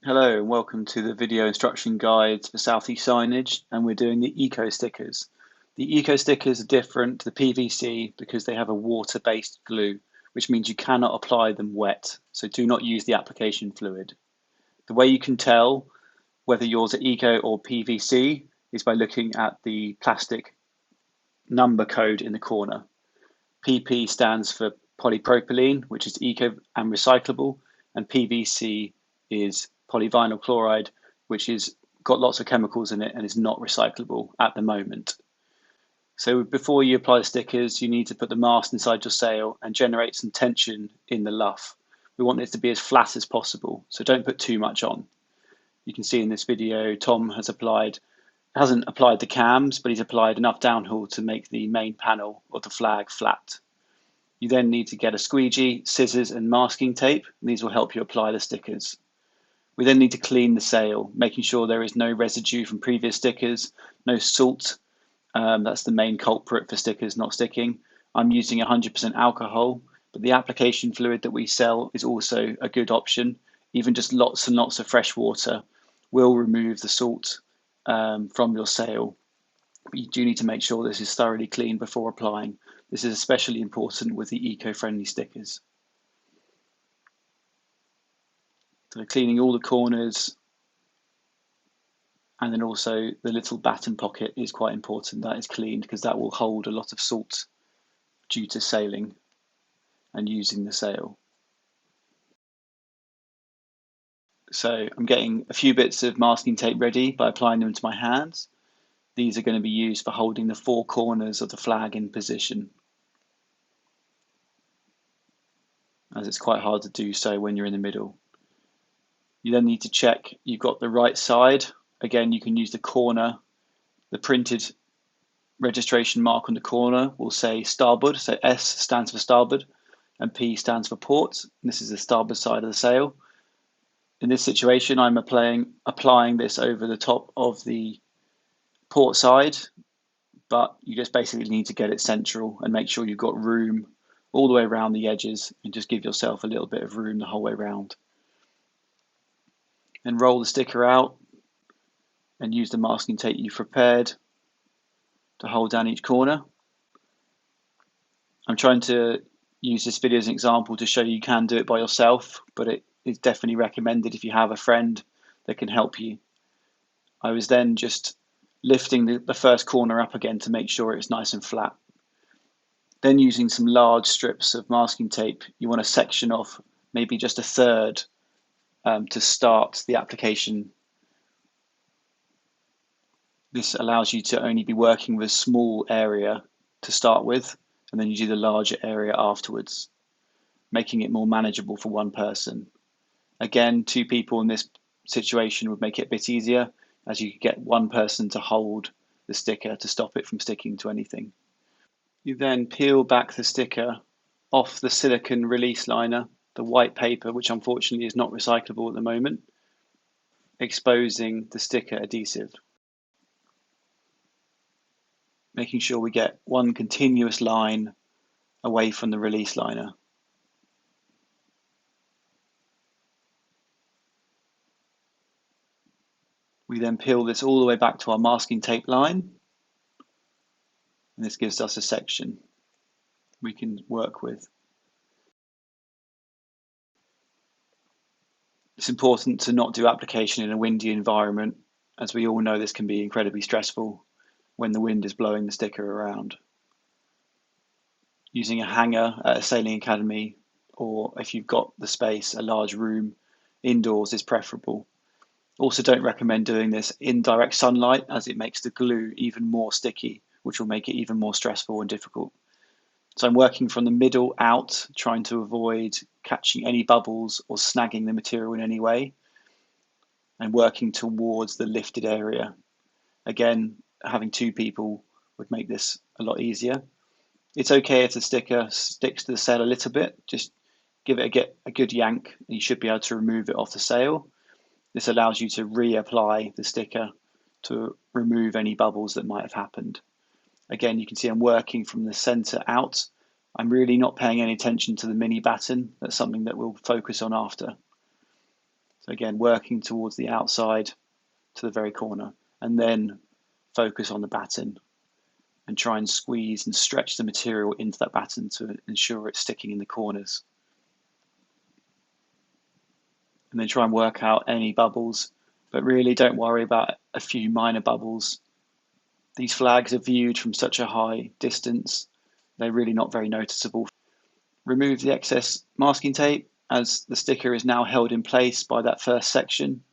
Hello and welcome to the video instruction guide for Southeast Signage, and we're doing the eco stickers. The eco stickers are different to the PVC because they have a water-based glue, which means you cannot apply them wet, so do not use the application fluid. The way you can tell whether yours are eco or PVC is by looking at the plastic number code in the corner. PP stands for polypropylene, which is eco and recyclable, and PVC is polyvinyl chloride, which is got lots of chemicals in it and is not recyclable at the moment. So before you apply the stickers, you need to put the mast inside your sail and generate some tension in the luff. We want it to be as flat as possible, so don't put too much on. You can see in this video, Tom hasn't applied the cams, but he's applied enough downhill to make the main panel of the flag flat. You then need to get a squeegee, scissors and masking tape, and these will help you apply the stickers. We then need to clean the sail, making sure there is no residue from previous stickers, no salt. That's the main culprit for stickers not sticking. I'm using 100% alcohol, but the application fluid that we sell is also a good option. Even just lots and lots of fresh water will remove the salt from your sail. But you do need to make sure this is thoroughly clean before applying. This is especially important with the eco-friendly stickers. So cleaning all the corners, and then also the little batten pocket is quite important. That is cleaned because that will hold a lot of salt due to sailing and using the sail. So I'm getting a few bits of masking tape ready by applying them to my hands. These are going to be used for holding the four corners of the flag in position, as it's quite hard to do so when you're in the middle. You then need to check you've got the right side. Again, you can use the corner. The printed registration mark on the corner will say starboard, so S stands for starboard and P stands for port. This is the starboard side of the sail. In this situation, I'm applying this over the top of the port side, but you just basically need to get it central and make sure you've got room all the way around the edges and just give yourself a little bit of room the whole way around. Then roll the sticker out and use the masking tape you've prepared to hold down each corner. I'm trying to use this video as an example to show you can do it by yourself, but it is definitely recommended if you have a friend that can help you. I was then just lifting the first corner up again to make sure it's nice and flat. Then using some large strips of masking tape, you want to section off maybe just a third to start the application. This allows you to only be working with a small area to start with, and then you do the larger area afterwards, making it more manageable for one person. Again, two people in this situation would make it a bit easier, as you could get one person to hold the sticker to stop it from sticking to anything. You then peel back the sticker off the silicone release liner, the white paper, which unfortunately is not recyclable at the moment, exposing the sticker adhesive. Making sure we get one continuous line away from the release liner. We then peel this all the way back to our masking tape line, and this gives us a section we can work with. It's important to not do application in a windy environment, as we all know this can be incredibly stressful when the wind is blowing the sticker around. Using a hanger at a sailing academy, or if you've got the space, a large room indoors is preferable. Also, don't recommend doing this in direct sunlight, as it makes the glue even more sticky, which will make it even more stressful and difficult. So I'm working from the middle out, trying to avoid catching any bubbles or snagging the material in any way, and working towards the lifted area. Again, having two people would make this a lot easier. It's okay if the sticker sticks to the sail a little bit, just give it a good yank and you should be able to remove it off the sail. This allows you to reapply the sticker to remove any bubbles that might have happened. Again, you can see I'm working from the center out. I'm really not paying any attention to the mini batten. That's something that we'll focus on after. So again, working towards the outside to the very corner, and then focus on the batten and try and squeeze and stretch the material into that batten to ensure it's sticking in the corners. And then try and work out any bubbles, but really don't worry about a few minor bubbles. These flags are viewed from such a high distance, they're really not very noticeable. Remove the excess masking tape as the sticker is now held in place by that first section,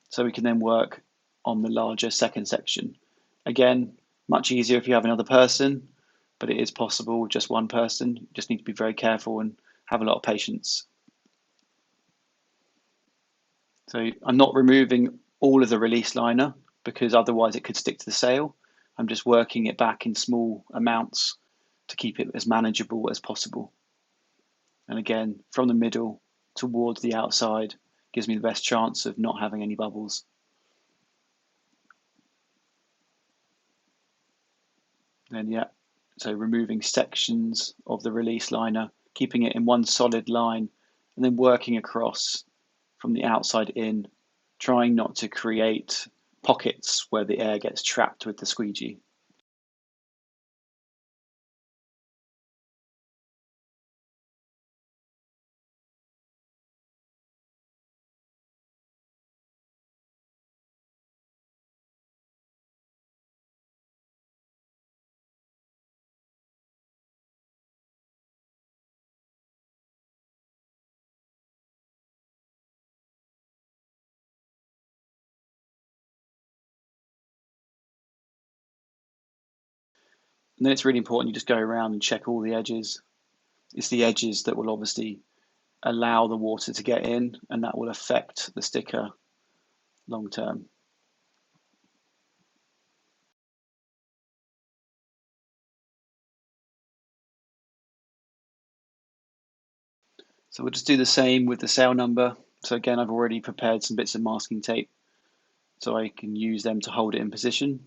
so we can then work on the larger second section. Again, much easier if you have another person, but it is possible with just one person. You just need to be very careful and have a lot of patience. So I'm not removing all of the release liner because otherwise it could stick to the sail. I'm just working it back in small amounts to keep it as manageable as possible. And again, from the middle towards the outside gives me the best chance of not having any bubbles. Then so removing sections of the release liner, keeping it in one solid line, and then working across from the outside in, trying not to create pockets where the air gets trapped with the squeegee. And then it's really important you just go around and check all the edges. It's the edges that will obviously allow the water to get in, and that will affect the sticker long term. So we'll just do the same with the sail number. So again, I've already prepared some bits of masking tape so I can use them to hold it in position.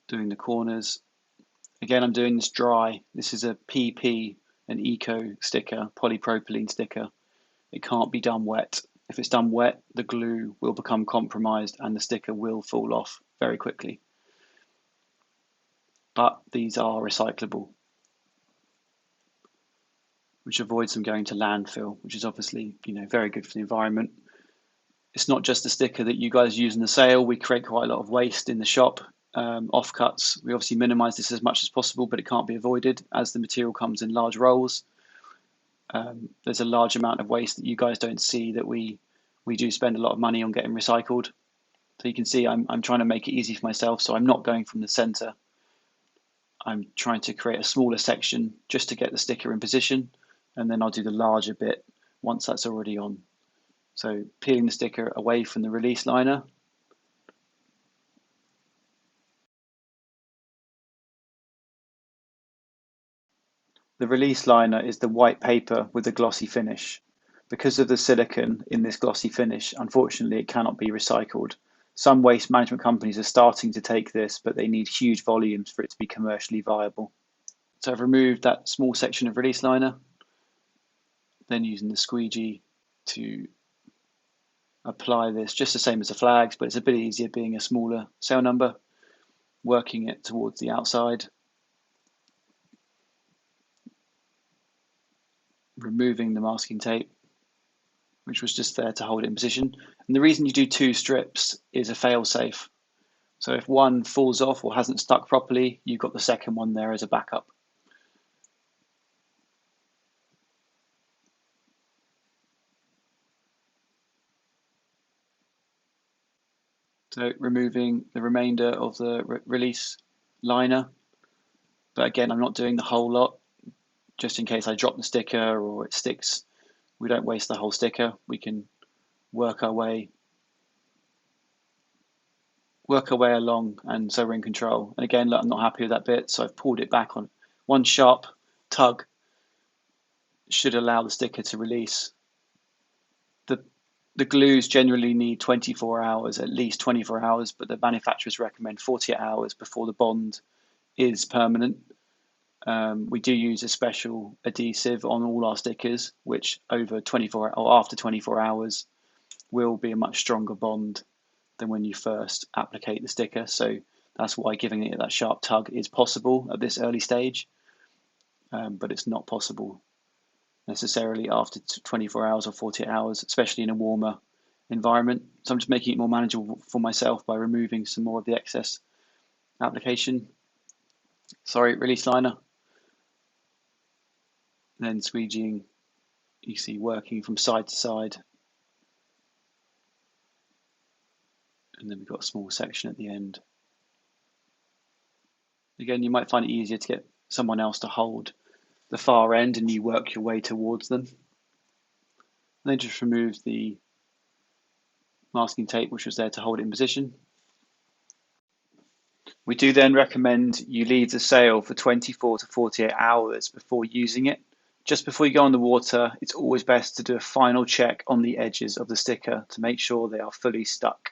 Doing the corners. Again, I'm doing this dry. This is a PP, an eco sticker, polypropylene sticker. It can't be done wet. If it's done wet, the glue will become compromised and the sticker will fall off very quickly. But these are recyclable, which avoids them going to landfill, which is obviously, very good for the environment. It's not just the sticker that you guys use in the sail. We create quite a lot of waste in the shop, offcuts. We obviously minimize this as much as possible, but it can't be avoided as the material comes in large rolls. There's a large amount of waste that you guys don't see that we do spend a lot of money on getting recycled. So you can see I'm trying to make it easy for myself. So I'm not going from the center. I'm trying to create a smaller section just to get the sticker in position, and then I'll do the larger bit once that's already on. So peeling the sticker away from the release liner. The release liner is the white paper with the glossy finish. Because of the silicone in this glossy finish, unfortunately it cannot be recycled. Some waste management companies are starting to take this, but they need huge volumes for it to be commercially viable. So I've removed that small section of release liner, then using the squeegee to apply this, just the same as the flags, but it's a bit easier being a smaller sail number, working it towards the outside, removing the masking tape, which was just there to hold it in position. And the reason you do two strips is a fail-safe. So if one falls off or hasn't stuck properly, you've got the second one there as a backup. So removing the remainder of the release liner. But again, I'm not doing the whole lot, just in case I drop the sticker or it sticks. We don't waste the whole sticker. We can work our way along, and so we're in control. And again, look, I'm not happy with that bit, so I've pulled it back on. One sharp tug should allow the sticker to release. The glues generally need 24 hours, at least 24 hours, but the manufacturers recommend 48 hours before the bond is permanent. We do use a special adhesive on all our stickers, which over 24 or after 24 hours will be a much stronger bond than when you first applicate the sticker. So that's why giving it that sharp tug is possible at this early stage, but it's not possible necessarily after 24 hours or 48 hours, especially in a warmer environment. So I'm just making it more manageable for myself by removing some more of the excess application. Sorry, release liner. Then squeegeeing, you see working from side to side. And then we've got a small section at the end. Again, you might find it easier to get someone else to hold the far end and you work your way towards them. And then just remove the masking tape which was there to hold it in position. We do then recommend you leave the sail for 24 to 48 hours before using it. Just before you go on the water, it's always best to do a final check on the edges of the sticker to make sure they are fully stuck.